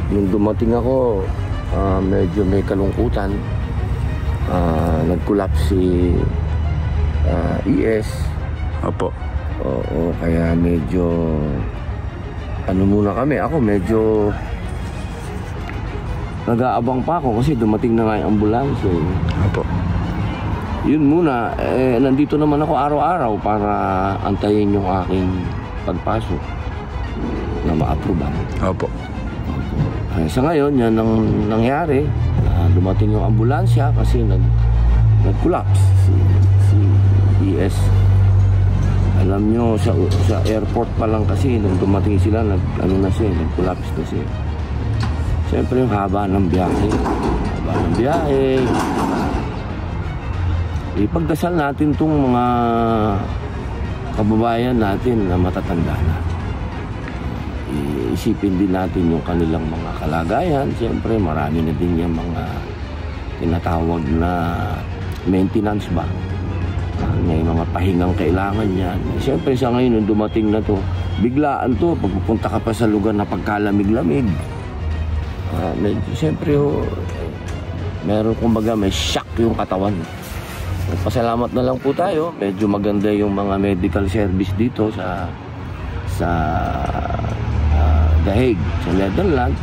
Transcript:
Nung dumating ako, medyo may kalungkutan. Nag-collapse si ES. Opo. Oo, kaya medyo ano muna kami. Ako medyo nag-aabang pa ako kasi dumating na nga yung ambulansya. Opo. Yun muna, nandito naman ako araw-araw para antayin yung aking pagpasok na ma-approvean. Opo. Sa ngayon, yan ang nangyari. Dumating yung ambulansya kasi nag-collapse si ES. Alam nyo, sa airport pa lang kasi nung dumating sila, nag-collapse na siya. Siyempre yung haba ng biyahe. Ipagdasal natin itong mga kababayan natin na matatanda na. Isipin din natin yung kanilang mga kalagayan. Siyempre marami na din yung mga tinatawag na maintenance ba. May mga pahingang kailangan yan. Siyempre sa ngayon nung dumating na to, biglaan to. Pagpupunta ka pa sa lugar na pagkalamig-lamig. Siyempre meron kumbaga may shock yung katawan. Pasalamat na lang po tayo. Medyo maganda yung mga medical service dito sa The Hague, sa Netherlands.